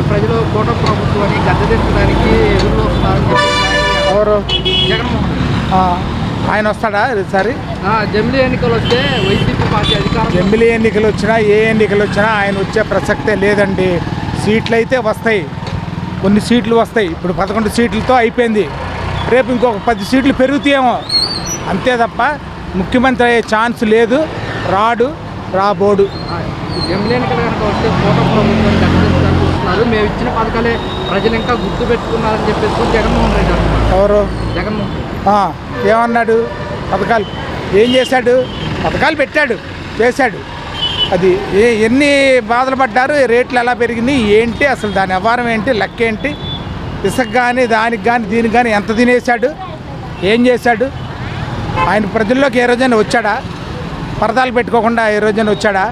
ప్రజలు కూటమి ప్రభుత్వాన్ని గద్దెదించడానికి ఎదురు వస్తున్నారని చెప్పి ఎవరు జగన్మోహన్ రెడ్డి. ఆయన వస్తాడా ఈసారి? జమిలీ ఎన్నికలు వస్తే వైసీపీ పార్టీ అధికారం ఎమ్మెల్యే ఎన్నికలు వచ్చినా ఏ ఎన్నికలు వచ్చినా ఆయన వచ్చే ప్రసక్తే లేదండి. సీట్లు అయితే వస్తాయి, కొన్ని సీట్లు వస్తాయి. ఇప్పుడు 11 సీట్లతో అయిపోయింది. రేపు ఇంకొక 10 సీట్లు పెరుగుతాయేమో, అంతే తప్ప ముఖ్యమంత్రి అయ్యే ఛాన్స్ లేదు. రాబోడు. జమిలీ ఎన్నికలు కనుక వస్తే కూటమి ప్రభుత్వాన్ని గద్దెదించడానికి వస్తున్నారు. మేము ఇచ్చిన పథకాలే ప్రజలు ఇంకా గుర్తు పెట్టుకున్నారని చెప్పేసి జగన్మోహన్ రెడ్డి అంటున్నారు. ఎవరు? జగన్మోహన్ రెడ్డి ఏమన్నాడు? పథకాలు ఏం చేశాడు? పథకాలు పెట్టాడు, చేశాడు. అది ఎన్ని బాధలు పడ్డారు, రేట్లు ఎలా పెరిగినాయి ఏంటి, అసలు దాని వ్యవహారం ఏంటి, లెక్క ఏంటి, ఇసుక కానీ దానికి కానీ దీనికి కానీ ఎంత తినేశాడు, ఏం చేశాడు? ఆయన ప్రజల్లోకి ఏ రోజైనా వచ్చాడా? పరదాలు పెట్టుకోకుండా ఏ రోజైనా వచ్చాడా?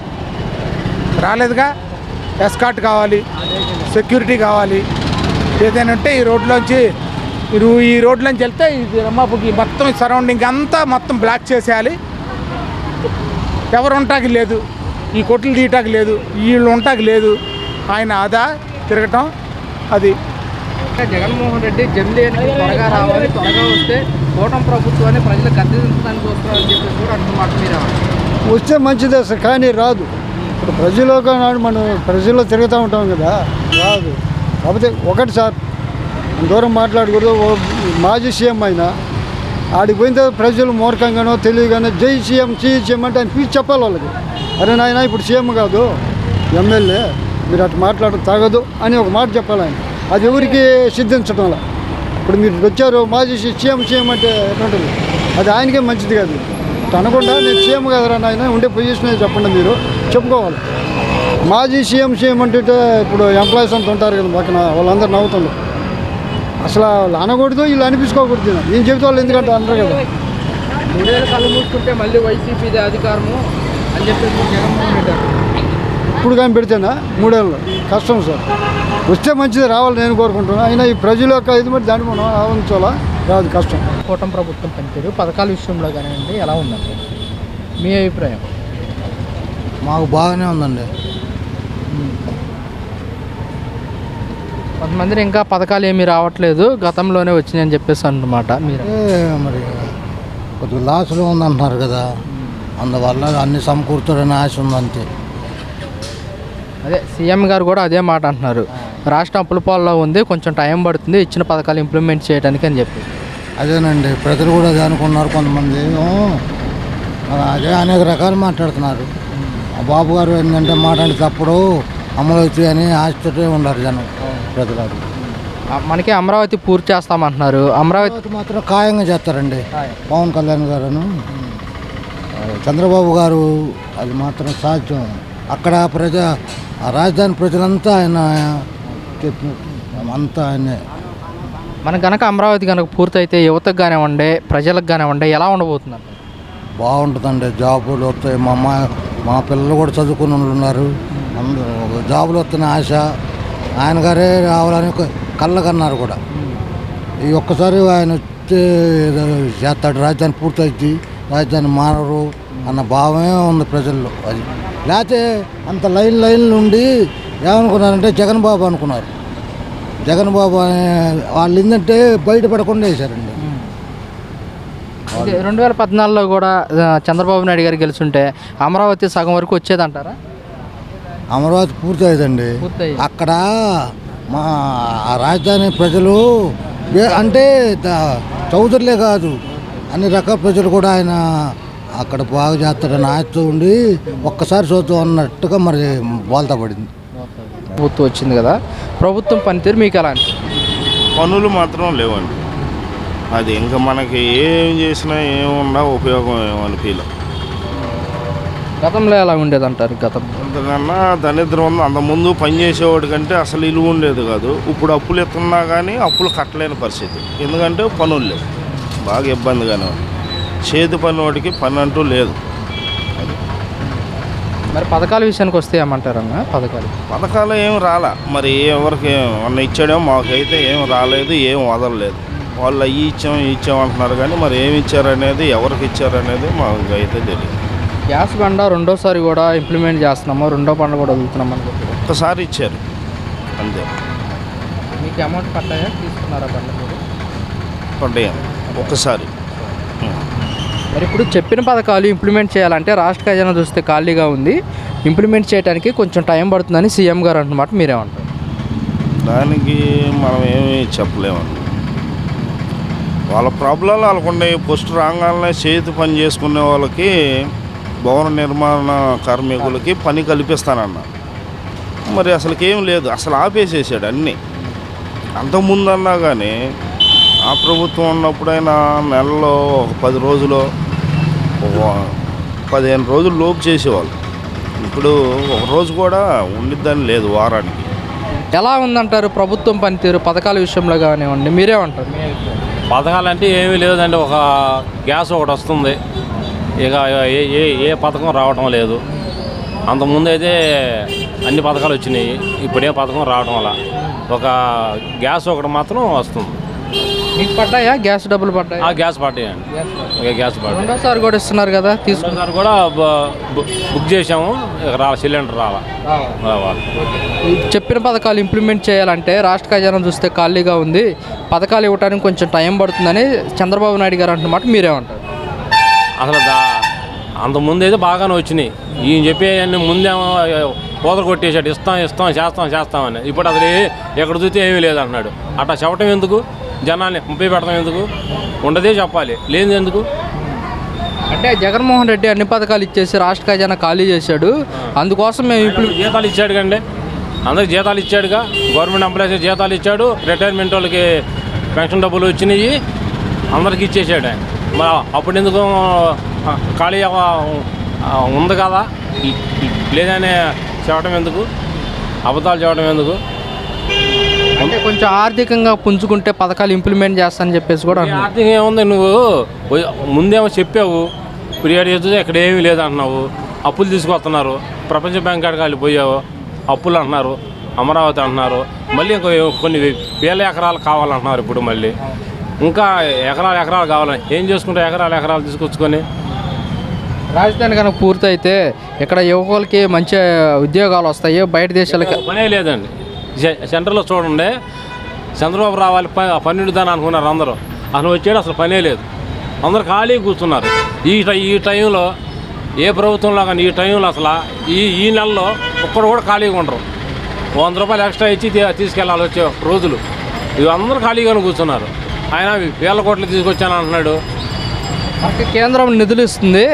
రాలేదుగా. ఎస్కాట్ కావాలి, సెక్యూరిటీ కావాలి, ఏదైనా ఉంటే ఈ రోడ్లోంచి ఈ రోడ్లోంచి వెళ్తే ఇది రమ్మాపుకి మొత్తం సరౌండింగ్ అంతా మొత్తం బ్లాక్ చేసేయాలి. ఎవరు ఉంటాకి లేదు, ఈ కొట్లు తీయటానికి లేదు, వీళ్ళు ఉంటాకి లేదు. ఆయన ఆదా తిరగటం అది. జగన్మోహన్ రెడ్డి జమిలీ ఎన్నికలు త్వరగా రావాలి, త్వరగా వస్తే కూటమి ప్రభుత్వాన్ని ప్రజలు గద్దెదించడానికి వస్తున్నారని చెప్పేసి కూడా అంటున్నమాట. మీరు వస్తే మంచిదే సార్, కానీ రాదు. ఇప్పుడు ప్రజల్లో నాడు మనం ప్రజల్లో తిరుగుతూ ఉంటాం కదా, రాదు. కాకపోతే ఒకటి సార్, దూరం మాట్లాడకూడదు. మాజీ సీఎం అయినా ఆడికి పోయిన తర్వాత ప్రజలు మూర్ఖంగానో తెలియగానో జై సీఎం అంటే ఆయన పిలిచి చెప్పాలి వాళ్ళకి. అరే నాయన ఇప్పుడు సీఎం కాదు ఎమ్మెల్యే, మీరు అటు మాట్లాడడం తగదు అని ఒక మాట చెప్పాలి ఆయన. అది ఎవరికి సిద్ధించడం వల్ల ఇప్పుడు మీరు వచ్చారు మాజీ సీఎం అంటే ఎటువంటిది, అది ఆయనకే మంచిది కాదు. అనకుండా నేను సీఎం కదరా నాయన, ఉండే పొజిషన్ చెప్పండి, మీరు చెప్పుకోవాలి. మాజీ సీఎం అంటే ఇప్పుడు ఎంప్లాయీస్ అంతా ఉంటారు కదా పక్కన, వాళ్ళందరూ నవ్వుతుండ్రు. అసలు వాళ్ళు అనకూడదు, వీళ్ళు అనిపించుకోకూడదు. నేను చెబితే వాళ్ళు ఎందుకంటే అనరు కదా. 3 ఏళ్ళు కళ్ళు మూసుకుంటే మళ్ళీ వైసీపీదే అధికారము అని చెప్పేసి జగన్మోహన్ రెడ్డి ఇప్పుడు కానీ పెడితేనా 3 ఏళ్ళు కష్టం సార్. వస్తే మంచిది రావాలి నేను కోరుకుంటున్నాను. అయినా ఈ ప్రజల యొక్క ఇది మరి దాన్ని మనం ఆలోచించాలా, రాదు కష్టం. కూటమి ప్రభుత్వం పనితీరు పథకాల విషయంలో కానివ్వండి ఎలా ఉందండి మీ అభిప్రాయం? మాకు బాగానే ఉందండి. కొంతమంది ఇంకా పథకాలు ఏమీ రావట్లేదు, గతంలోనే వచ్చినాయని చెప్పేసి అన్నమాట. మీరు మరి కొద్దిగా లాస్లో ఉందంటున్నారు కదా, అందువల్ల అన్ని సమకూరుతారని ఆశ ఉందంతే. అదే సీఎం గారు కూడా అదే మాట అంటున్నారు, రాష్ట్రం అప్పుల పాల్లో ఉంది, కొంచెం టైం పడుతుంది ఇచ్చిన పథకాలు ఇంప్లిమెంట్ చేయడానికి అని చెప్పి. అదేనండి, ప్రజలు కూడా అదే అనుకున్నారు. కొంతమంది అదే అనేక రకాలు మాట్లాడుతున్నారు. ఆ బాబు గారు ఏంటంటే మాట్లాడి తప్పుడు అమలు అవుతాయి అని ఆశతోటే ఉన్నారు జనం ప్రజలు. మనకి అమరావతి పూర్తి చేస్తామంటున్నారు. అమరావతి మాత్రం ఖాయంగా చేస్తారండి పవన్ కళ్యాణ్ గారును చంద్రబాబు గారు, అది మాత్రం సాధ్యం. అక్కడ రాజధాని ప్రజలంతా ఆయన అంతా ఆయనే. మనకు కనుక అమరావతి కనుక పూర్తయితే యువతకు కానివ్వండి, ప్రజలకు కానివ్వండి ఎలా ఉండబోతున్నారు? బాగుంటుందండి. జాబులు వస్తాయి. మా పిల్లలు కూడా చదువుకుని ఉన్నారు, జాబులు వస్తున్న ఆశ. ఆయన గారే రావాలని కళ్ళకన్నారు కూడా. ఈ ఒక్కసారి ఆయన వచ్చే చేస్తాడు, రాజధాని పూర్తయింది, రాజధాని మారరు అన్న భావమే ఉంది ప్రజల్లో. అది లేకపోతే అంత లైన్లు ఉండి ఏమనుకున్నారంటే జగన్ బాబు అనుకున్నారు. జగన్ బాబు వాళ్ళు ఏంటంటే బయటపడకుండా వేశారండి. 2014లో కూడా చంద్రబాబు నాయుడు గారు గెలుచుంటే అమరావతి సగం వరకు వచ్చేదంటారా? అమరావతి పూర్తయిందండి. అక్కడ మా రాజధాని ప్రజలు అంటే చౌదరులే కాదు, అన్ని రకాల ప్రజలు కూడా ఆయన అక్కడ బాగా చేస్తాడని ఆశతో ఉండి ఒక్కసారి చూద్దాం అన్నట్టుగా మరి బోల్తా పడింది. ప్రభుత్వం వచ్చింది కదా, ప్రభుత్వం పనితీరు మీకు ఎలా అనిపిస్తుంది? పనులు మాత్రం లేవండి. అది ఇంకా మనకి ఏం చేసినా ఏముండా ఉపయోగం ఏమనిపించలే. గతంలో ఎలా ఉండేది అంటారు? అంతకన్నా దరిద్రం ఉంది. అంతకుముందు పనిచేసేవాడి కంటే అసలు ఇల్లు ఉండేది కాదు. ఇప్పుడు అప్పులు ఎత్తున్నా కానీ అప్పులు కట్టలేని పరిస్థితి. ఎందుకంటే పనులు లేవు, బాగా ఇబ్బందిగానే ఉంది. చేతి పని వాడికి పని అంటూ లేదు. మరి పథకాల విషయానికి వస్తే ఏమంటారన్నా? పథకాలు ఏం రాలా, మరి ఎవరికి ఏమన్నా ఇచ్చాడేమో, మాకైతే ఏం రాలేదు, ఏం వదలలేదు. వాళ్ళు అవి ఇచ్చాం అంటున్నారు కానీ మరి ఏమి ఇచ్చారనేది, ఎవరికి ఇచ్చారనేది మాకు అయితే తెలియదు. గ్యాస్ బండ రెండోసారి కూడా ఇంప్లిమెంట్ చేస్తున్నాము, రెండో బండ కూడా వదులుతున్నాం అని చెప్పి ఒక్కసారి ఇచ్చారు, అంతే. మీకు అమౌంట్ పడ్డాయా, తీసుకున్నారా బండ్లు మీరు? పడ్డాయండి ఒక్కసారి. మరి ఇప్పుడు చెప్పిన పథకాలు ఇంప్లిమెంట్ చేయాలంటే రాష్ట్ర ఖజానా చూస్తే ఖాళీగా ఉంది, ఇంప్లిమెంట్ చేయడానికి కొంచెం టైం పడుతుందని సీఎం గారు అంటున్నమాట, మీరేమంటారు? దానికి మనం ఏమీ చెప్పలేమండి. వాళ్ళ ప్రాబ్లాలు వాళ్ళకుండే. పోస్ట్ రాగానే చేతి పని చేసుకునే వాళ్ళకి, భవన నిర్మాణ కార్మికులకి పని కల్పిస్తానన్న. మరి అసలుకేం లేదు, అసలు ఆపేసేసాడు అన్నీ. అంతకుముందన్నా కానీ ఆ ప్రభుత్వం ఉన్నప్పుడైనా నెలలో ఒక 10 రోజులు, ఒక 15 రోజులు లోపు చేసేవాళ్ళు. ఇప్పుడు ఒక రోజు కూడా ఉండిద్దని లేదు వారానికి. ఎలా ఉందంటారు ప్రభుత్వం పనితీరు పథకాల విషయంలో కానివ్వండి, మీరేమంటారు? పథకాలు అంటే ఏమీ లేదండి. ఒక గ్యాస్ ఒకటి వస్తుంది, ఇక ఏ పథకం రావటం లేదు. అంతకుముందు అయితే అన్ని పథకాలు వచ్చినాయి, ఇప్పుడే పథకం రావటం వల్ల ఒక గ్యాస్ ఒకటి మాత్రం వస్తుంది. మీకు పడ్డాయా గ్యాస్ డబ్బులు? పడ్డాయా? గ్యాస్ పడ్డాయండి. గ్యాస్ పడ్డాయి. రెండోసారి కూడా ఇస్తున్నారు కదా, తీసుకున్నారు కూడా. బుక్ చేసాము, ఇక సిలిండర్ రావాలి. చెప్పిన పథకాలు ఇంప్లిమెంట్ చేయాలంటే రాష్ట్ర ఖజానా చూస్తే ఖాళీగా ఉంది, పథకాలు ఇవ్వడానికి కొంచెం టైం పడుతుందని చంద్రబాబు నాయుడు గారు అంటున్నమాట, మీరేమంటారు? అసలు అంతకుముందు అయితే బాగానే వచ్చినాయి. ఈయన చెప్పేవన్నీ ముందేమో కోతలు కొట్టేసాడు, చేస్తామని. ఇప్పుడు అసలు ఎక్కడ చూస్తే ఏమీ లేదు అంటున్నాడు. అట్లా చెప్పటం ఎందుకు? జనాన్ని ముప్పై పెడతాం ఎందుకు? ఉండదే చెప్పాలి, లేదు ఎందుకు? అంటే జగన్మోహన్ రెడ్డి అన్ని పథకాలు ఇచ్చేసి రాష్ట్ర ఖజానా ఖాళీ చేశాడు, అందుకోసం మేము ఇప్పుడు జీతాలు ఇచ్చాడు కండి, అందరికి జీతాలు ఇచ్చాడుగా. గవర్నమెంట్ ఎంప్లాయీస్ జీతాలు ఇచ్చాడు, రిటైర్మెంట్ వాళ్ళకి పెన్షన్ డబ్బులు వచ్చినాయి, అందరికి ఇచ్చేసాడు ఆయన. మరి అప్పుడు ఎందుకు ఖాళీ ఉంది కదా, లేదని చెప్పడం ఎందుకు? అబద్ధాలు చెప్పడం ఎందుకు? అంటే కొంచెం ఆర్థికంగా పుంజుకుంటే పథకాలు ఇంప్లిమెంట్ చేస్తానని చెప్పేసి కూడా ఆర్థికంగా ఏముంది? నువ్వు ముందేమో చెప్పావు, పీరియడ్ చేస్తే ఇక్కడ ఏమీ లేదంటున్నావు. అప్పులు తీసుకొస్తున్నారు, ప్రపంచ బ్యాంక్ కాడికి వెళ్ళిపోయావు, అప్పులు అంటున్నారు, అమరావతి అంటున్నారు, మళ్ళీ ఇంకో కొన్ని వేల ఎకరాలు కావాలంటున్నారు. ఇప్పుడు మళ్ళీ ఇంకా ఎకరాలు కావాలని ఏం చేసుకుంటే ఎకరాలు తీసుకొచ్చుకొని. రాజధాని కనుక పూర్తయితే ఇక్కడ యువకులకి మంచి ఉద్యోగాలు వస్తాయి, బయట దేశాలకి పనే లేదండి. సెంటర్లో చూడండి, చంద్రబాబు రావాలి పన్నెండుదాని అనుకున్నారు అందరూ, అసలు వచ్చాడు, అసలు పనే లేదు, అందరు ఖాళీ కూర్చున్నారు. ఈ టైంలో ఏ ప్రభుత్వంలో కానీ ఈ టైంలో అసలు ఈ నెలలో ఒక్కడు కూడా ఖాళీగా ఉండరు. 100 రూపాయలు ఎక్స్ట్రా ఇచ్చి తీసుకెళ్ళాలి వచ్చే రోజులు. ఇవి అందరూ ఖాళీగానే కూర్చున్నారు. ఆయన వేల కోట్లు తీసుకొచ్చాను అంటున్నాడు. మనకి కేంద్రం నిధులు ఇస్తుంది,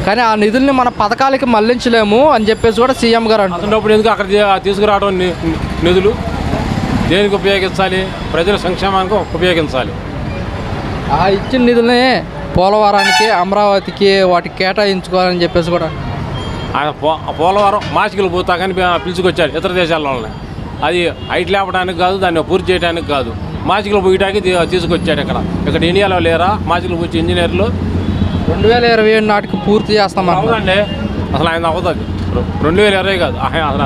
కానీ ఆ నిధుల్ని మన పథకాలకి మళ్లించలేము అని చెప్పేసి కూడా సీఎం గారు అంటున్నప్పుడు ఎందుకు అక్కడ తీసుకురావడం? నిధులు దేనికి ఉపయోగించాలి? ప్రజల సంక్షేమానికి ఉపయోగించాలి. ఆ ఇచ్చిన నిధుల్ని పోలవరానికి, అమరావతికి వాటికి కేటాయించుకోవాలని చెప్పేసి కూడా ఆయన పోలవరం మాసికలు పోతా కానీ పిలుచుకొచ్చాడు ఇతర దేశాల వాళ్ళని. అది హైట్ లేపడానికి కాదు, దాన్ని పూర్తి చేయడానికి కాదు, మాసికలు పోయటానికి తీసుకొచ్చాడు. ఇక్కడ ఇండియాలో లేరా మాసికలు పోయి ఇంజనీర్లు? 2027 నాటికి పూర్తి చేస్తామండి. అసలు ఆయన అవుతుంది 2020 కాదు,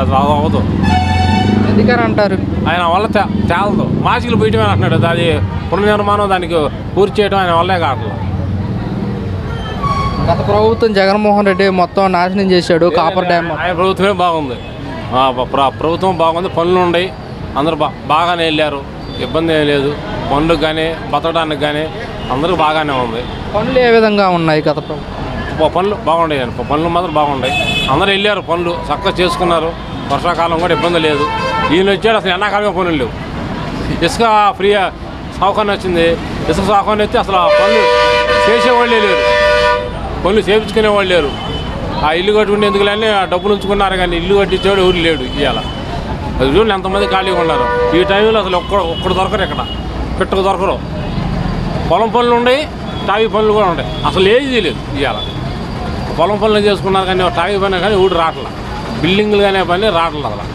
అసలు అవ్వదు. ఎందుకని అంటారు? ఆయన వల్ల తేలదు, మాసికలు పోయటమే అంటున్నాడు. అది పునర్నిర్మాణం దానికి పూర్తి చేయడం ఆయన వల్లే కాదు. గత ప్రభుత్వం జగన్మోహన్ రెడ్డి మొత్తం నాశనం చేశాడు కాపర్ డ్యామ్. ఆయన ప్రభుత్వమే బాగుంది, ప్రభుత్వం బాగుంది, పనులు ఉన్నాయి, అందరూ బాగానే వెళ్ళారు, ఇబ్బంది ఏం లేదు. పనులకు కానీ బతకడానికి కానీ అందరికీ బాగానే ఉంది. పనులు ఏ విధంగా ఉన్నాయి గత ప్రభుత్వం? పనులు బాగుంటాయి, పనులు మాత్రం బాగుంటాయి. అందరూ వెళ్ళారు, పనులు చక్కగా చేసుకున్నారు. వర్షాకాలం కూడా ఇబ్బంది లేదు. ఈయన వచ్చాడు, అసలు ఎండాకాలంగా పనులు లేవు. ఇసుక ఫ్రీ సౌకర్యం వచ్చింది, ఇసుక సౌకర్యం వస్తే అసలు పనులు చేసేవాళ్ళే లేరు, పనులు చేయించుకునేవాళ్ళు లేరు. ఆ ఇల్లు కట్టుకుంటే ఎందుకులే డబ్బులు ఉంచుకున్నారు, కానీ ఇల్లు కట్టించేవాడు ఎవరు లేడు. ఇవాళ అది చూడండి ఎంతమంది ఖాళీగా ఉన్నారు. ఈ టైంలో అసలు ఒక్కడు దొరకరు, ఇక్కడ పిట్టకు దొరకరు. పొలం పనులు ఉన్నాయి, టావీ పనులు కూడా ఉంటాయి, అసలు ఏది లేదు. ఇవాళ పొలం పనులు చేసుకున్నారు, కానీ టావీ పని కానీ ఊడు రావట్లా, బిల్డింగ్లు కానీ పని రావట్లేదు. అసలు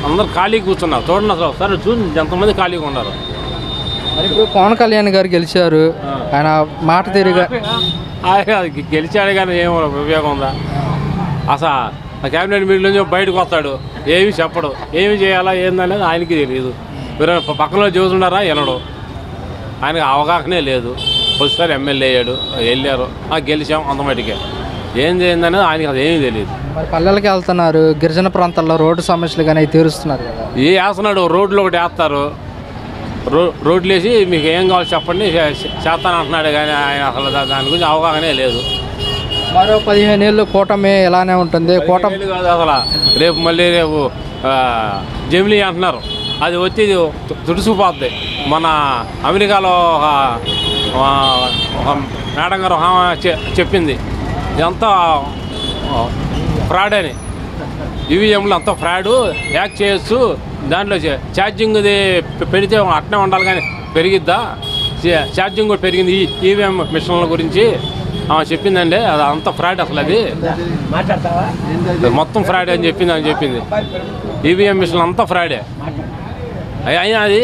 అందరు ఖాళీ కూర్చున్నారు. చూడండి అసలు సరే చూడండి ఎంతమంది ఖాళీగా ఉన్నారు. మరి ఇప్పుడు పవన్ కళ్యాణ్ గారు గెలిచారు, ఆయన మాట తీరుగా గెలిచాడు కానీ ఏమో ఉపయోగం ఉందా? అసలు క్యాబినెట్ మీటింగ్ నుంచి బయటకు వస్తాడు, ఏమి చెప్పడు, ఏమి చేయాలా ఏందనేది ఆయనకి తెలియదు. మీరు పక్కనలో చూసుండారా వినడు, ఆయనకు అవగాహనే లేదు. ఒకసారి ఎమ్మెల్యే అయ్యాడు, వెళ్ళారు, గెలిచాం అంత మటుకే. ఏం చేయిందనేది ఆయనకి అది ఏమీ తెలియదు. మరి పల్లెలకి వెళ్తున్నారు, గిరిజన ప్రాంతాల్లో రోడ్డు సమస్యలు కానీ అవి తీరుస్తున్నారు కదా. ఏ వేస్తున్నాడు, రోడ్లు ఒకటి వేస్తారు, రోడ్లు వేసి మీకు ఏం కావాలో చెప్పండి చేస్తాను అంటున్నాడు, కానీ ఆయన అసలు దాని గురించి అవగాహనే లేదు. మరో 15 ఏళ్ళు కూటమి ఇలానే ఉంటుంది. కూటమి కాదు అసలు, రేపు మళ్ళీ జమిలీ అంటున్నారు, అది వచ్చి తుడుచుకుపోద్ది. మన అమెరికాలో ఒక మేడం గారు చెప్పింది ఇదంతా ఫ్రాడ్ అని. ఈవీఎంలు అంతా ఫ్రాడు, హ్యాక్ చేయొచ్చు, దాంట్లో ఛార్జింగ్ది పెడితే అట్నే ఉండాలి కానీ పెరిగిద్దా, ఛార్జింగ్ కూడా పెరిగింది ఈవీఎం మిషన్ల గురించి చెప్పిందండి. అది అంత ఫ్రాడ్ అసలు, అది మొత్తం ఫ్రాడ్ అని చెప్పింది. ఈవీఎం మిషన్ అంతా ఫ్రాడే. అయినా అది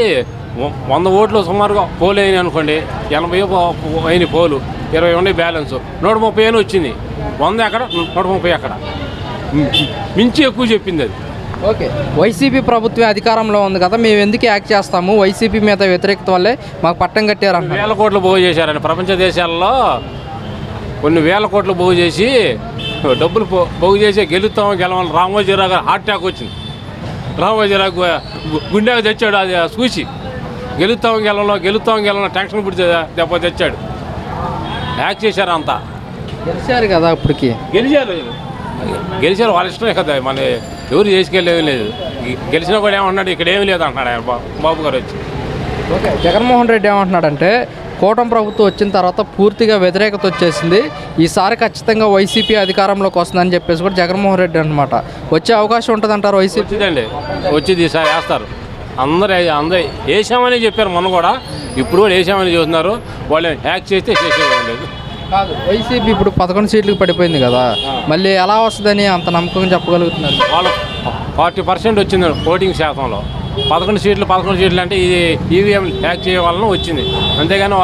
100 ఓట్లు సుమారుగా పోలు అయినాయి అనుకోండి, 80 అయిన పోలు, 20 ఉండే బ్యాలెన్స్, 130 అని వచ్చింది. 100 ఎక్కడ, 130 ఎక్కడ, మించి ఎక్కువ చెప్పింది అది. ఓకే, వైసీపీ ప్రభుత్వం అధికారంలో ఉంది కదా, మేము ఎందుకు యాక్ట్ చేస్తాము, వైసీపీ మీద వ్యతిరేకత వల్లే మాకు పట్టం కట్టారు అంట. 1000 కోట్లు పోగు చేశారని ప్రపంచ దేశాల్లో కొన్ని 1000 కోట్లు పోగు చేసి డబ్బులు పోగు చేసి గెలవని రామోజీరావు గారు హార్ట్ అటాక్ వచ్చింది. రామోజీరావు గుండెకు తెచ్చాడు, అది చూసి గెలుస్తాం గెలవడం టెన్షన్ పుడితే దెబ్బ తెచ్చాడు. యాక్ట్ చేశారు అంతా. గెలిచారు కదా, ఇప్పటికి గెలిచారు వాళ్ళ ఇష్టమే కదా, మన ఎవరు చేసుకెళ్ళేది లేదు. గెలిచినా కూడా ఏమన్నాడు, ఇక్కడ ఏమీ లేదు అంటున్నాడు ఆయన బాబు గారు వచ్చి. ఓకే, జగన్మోహన్ రెడ్డి ఏమంటున్నాడంటే కూటమి ప్రభుత్వం వచ్చిన తర్వాత పూర్తిగా వ్యతిరేకత వచ్చేసింది, ఈసారి ఖచ్చితంగా వైసీపీ అధికారంలోకి వస్తుందని చెప్పేసి కూడా జగన్మోహన్ రెడ్డి అనమాట. వచ్చే అవకాశం ఉంటుంది అంటారు వైసీపీ? వచ్చిందండి, వచ్చింది, ఈసారి వేస్తారు. అందరూ వేసామని చెప్పారు, మొన్న కూడా, ఇప్పుడు కూడా వేసామని చూస్తున్నారు. వాళ్ళు హ్యాక్ చేస్తే చేసేది లేదు. కాదు, వైసీపీ ఇప్పుడు 11 సీట్లకు పడిపోయింది కదా, మళ్ళీ ఎలా వస్తుందని అంత నమ్మకంగా చెప్పగలుగుతున్నారు? వాళ్ళు 40% వచ్చింది ఓటింగ్ శాతంలో. 11 సీట్లు అంటే ఇది ఈవీఎం హ్యాక్ చేయడం వలన వచ్చింది, అంతేగాని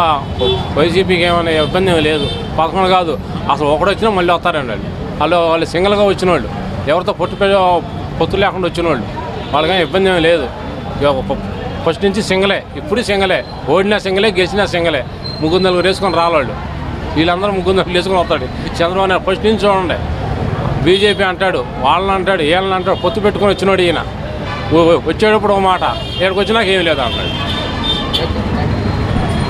వైసీపీకి ఏమైనా ఇబ్బంది ఏమీ లేదు. 11 కాదు, అసలు ఒకటి వచ్చినా మళ్ళీ వస్తారండి వాళ్ళు సింగిల్గా వచ్చిన వాళ్ళు, ఎవరితో పొత్తు లేకుండా వచ్చిన వాళ్ళు, వాళ్ళకి ఇబ్బంది ఏమీ లేదు. ఫస్ట్ నుంచి సింగలే, ఇప్పుడు సింగలే, ఓడినా సింగలే, గెలిచినా సింగలే. 3 వేసుకొని రావాళ్ళు, వీళ్ళందరూ 3 వేసుకొని వస్తాడు. చంద్రబాబు నాయుడు ఫస్ట్ నుంచి చూడండి, బీజేపీ అంటాడు, వాళ్ళని అంటాడు, వీళ్ళని అంటాడు, పొత్తు పెట్టుకొని వచ్చినాడు ఈయన. వచ్చేటప్పుడు ఒక మాట, ఇక్కడికి వచ్చినాక ఏమీ లేదు అంటాడు.